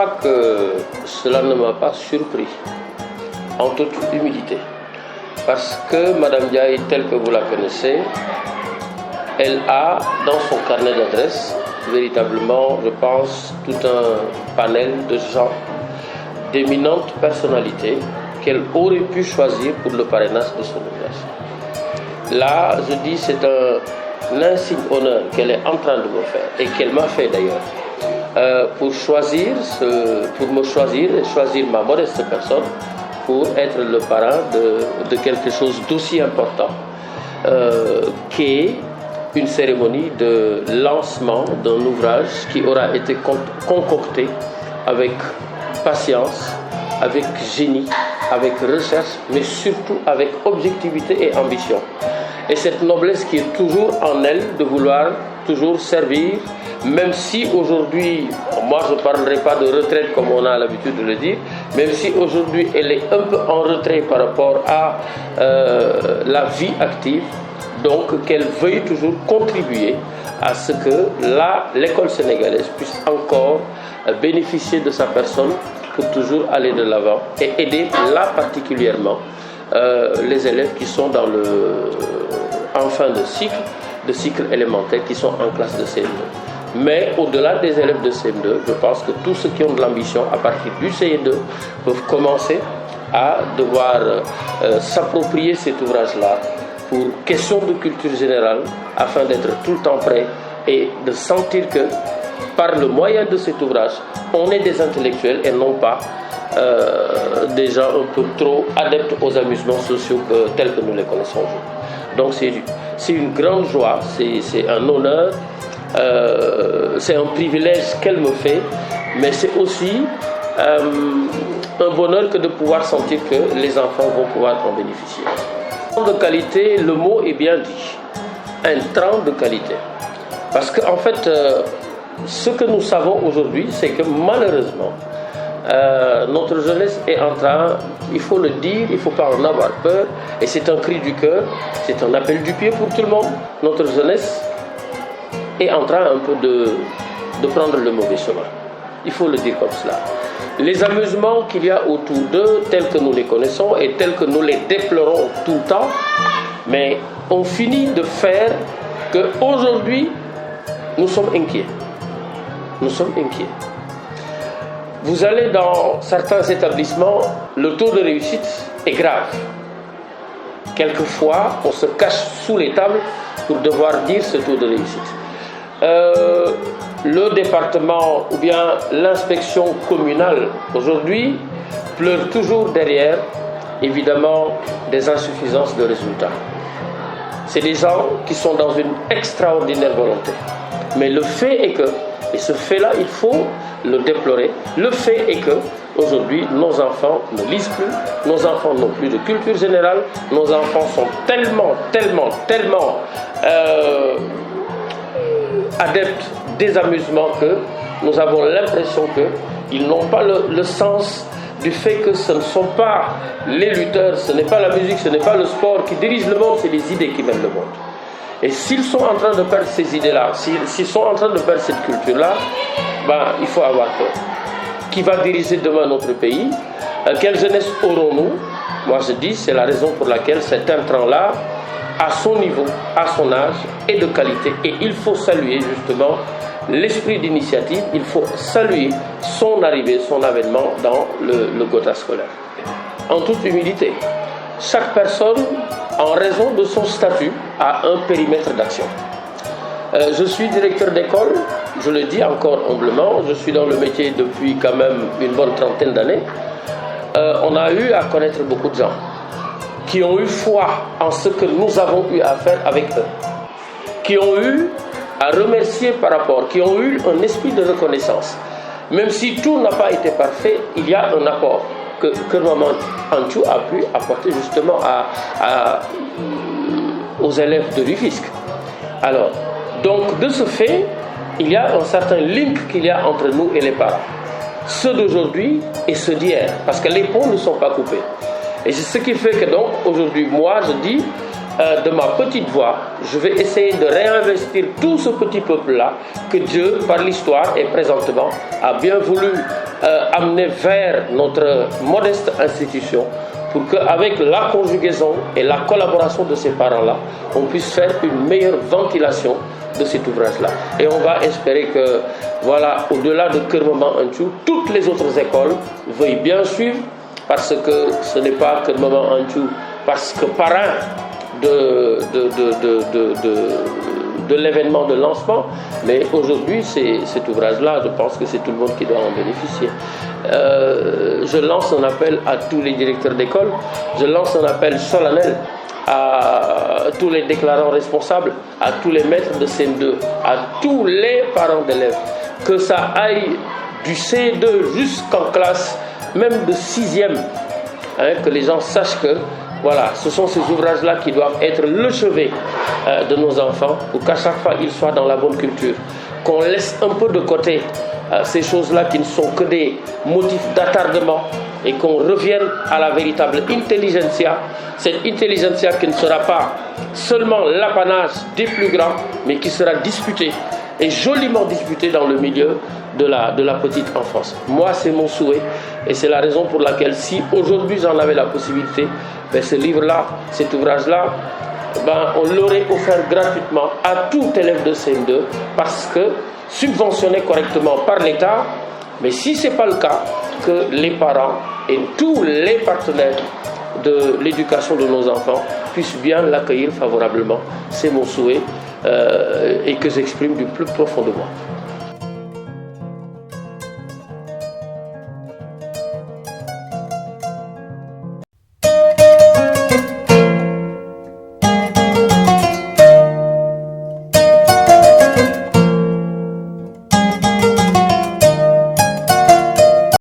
crois que cela ne m'a pas surpris, en toute humilité. Parce que Mme Ndiaye, telle que vous la connaissez, elle a dans son carnet d'adresses, véritablement, je pense, tout un panel de gens, d'éminentes personnalités qu'elle aurait pu choisir pour le parrainage de son ouvrage. Là, je dis, c'est un insigne honneur qu'elle est en train de me faire, et qu'elle m'a fait d'ailleurs, pour me choisir et choisir ma modeste personne pour être le parrain de quelque chose d'aussi important qu'est une cérémonie de lancement d'un ouvrage qui aura été concocté avec patience, avec génie, avec recherche, mais surtout avec objectivité et ambition. Et cette noblesse qui est toujours en elle de vouloir toujours servir, même si aujourd'hui, moi je ne parlerai pas de retraite comme on a l'habitude de le dire, même si aujourd'hui elle est un peu en retrait par rapport à la vie active, donc qu'elle veuille toujours contribuer à ce que l'école sénégalaise puisse encore bénéficier de sa personne pour toujours aller de l'avant et aider là particulièrement les élèves qui sont en fin de cycle élémentaire, qui sont en classe de CM2. Mais au-delà des élèves de CM2, je pense que tous ceux qui ont de l'ambition à partir du CE2 peuvent commencer à devoir s'approprier cet ouvrage-là pour question de culture générale, afin d'être tout le temps prêt et de sentir que par le moyen de cet ouvrage, on est des intellectuels et non pas des gens un peu trop adeptes aux amusements sociaux tels que nous les connaissons aujourd'hui. Donc c'est une grande joie, c'est un honneur, c'est un privilège qu'elle me fait, mais c'est aussi un bonheur que de pouvoir sentir que les enfants vont pouvoir en bénéficier. De qualité, le mot est bien dit, un train de qualité. Parce qu'en fait, ce que nous savons aujourd'hui, c'est que malheureusement, notre jeunesse est en train, il faut le dire, il ne faut pas en avoir peur, et c'est un cri du cœur, c'est un appel du pied pour tout le monde. Notre jeunesse est en train un peu de prendre le mauvais chemin. Il faut le dire comme cela. Les amusements qu'il y a autour d'eux, tels que nous les connaissons et tels que nous les déplorons tout le temps, mais on finit de faire qu'aujourd'hui, nous sommes inquiets. Nous sommes inquiets. Vous allez dans certains établissements, le taux de réussite est grave. Quelquefois, on se cache sous les tables pour devoir dire ce taux de réussite. Le département ou bien l'inspection communale aujourd'hui pleure toujours derrière, évidemment, des insuffisances de résultats. C'est des gens qui sont dans une extraordinaire volonté. Mais le fait est que, et ce fait-là, il faut le déplorer, le fait est que aujourd'hui, nos enfants ne lisent plus, nos enfants n'ont plus de culture générale, nos enfants sont tellement adeptes des amusements que nous avons l'impression qu'ils n'ont pas le sens du fait que ce ne sont pas les lutteurs, ce n'est pas la musique, ce n'est pas le sport qui dirige le monde, c'est les idées qui mènent le monde. Et s'ils sont en train de perdre ces idées-là, s'ils sont en train de perdre cette culture-là, il faut avoir peur. Qui va diriger demain notre pays? Quelle jeunesse aurons-nous? Moi je dis, c'est la raison pour laquelle cet intrant-là, à son niveau, à son âge, est de qualité. Et il faut saluer justement l'esprit d'initiative, il faut saluer son arrivée, son avènement dans le Gotha scolaire. En toute humilité, chaque personne, en raison de son statut, a un périmètre d'action. Je suis directeur d'école, je le dis encore humblement, je suis dans le métier depuis quand même une bonne trentaine d'années. On a eu à connaître beaucoup de gens qui ont eu foi en ce que nous avons eu à faire avec eux, qui ont eu à remercier par rapport, qui ont eu un esprit de reconnaissance. Même si tout n'a pas été parfait, il y a un apport que Maman Anthiou a pu apporter justement aux élèves de Rufisque. Alors, donc de ce fait, il y a un certain link qu'il y a entre nous et les parents. Ceux d'aujourd'hui et ceux d'hier, parce que les ponts ne sont pas coupés. Et c'est ce qui fait que donc, aujourd'hui, moi, je dis, de ma petite voix, je vais essayer de réinvestir tout ce petit peuple-là que Dieu, par l'histoire et présentement, a bien voulu amener vers notre modeste institution pour qu'avec la conjugaison et la collaboration de ces parents-là, on puisse faire une meilleure ventilation de cet ouvrage-là. Et on va espérer que, voilà, au-delà de Keur Maman-Anthiou, toutes les autres écoles veuillent bien suivre, parce que ce n'est pas Keur Maman-Anthiou, parce que parrain de l'événement de lancement, mais aujourd'hui, cet ouvrage-là, je pense que c'est tout le monde qui doit en bénéficier. Je lance un appel à tous les directeurs d'école, je lance un appel solennel à tous les déclarants responsables, à tous les maîtres de CM2, à tous les parents d'élèves, que ça aille du CE2 jusqu'en classe, même de 6e, que les gens sachent que voilà, ce sont ces ouvrages-là qui doivent être le chevet de nos enfants, pour qu'à chaque fois ils soient dans la bonne culture, qu'on laisse un peu de côté ces choses-là qui ne sont que des motifs d'attardement, et qu'on revienne à la véritable intelligentsia, cette intelligentsia qui ne sera pas seulement l'apanage des plus grands, mais qui sera disputée, et joliment disputée dans le milieu de la petite enfance. Moi, c'est mon souhait, et c'est la raison pour laquelle, si aujourd'hui j'en avais la possibilité, ben, ce livre-là, cet ouvrage-là, ben, on l'aurait offert gratuitement à tout élève de CM2, parce que subventionné correctement par l'État. Mais si ce n'est pas le cas, que les parents et tous les partenaires de l'éducation de nos enfants puissent bien l'accueillir favorablement. C'est mon souhait et que j'exprime du plus profond de moi.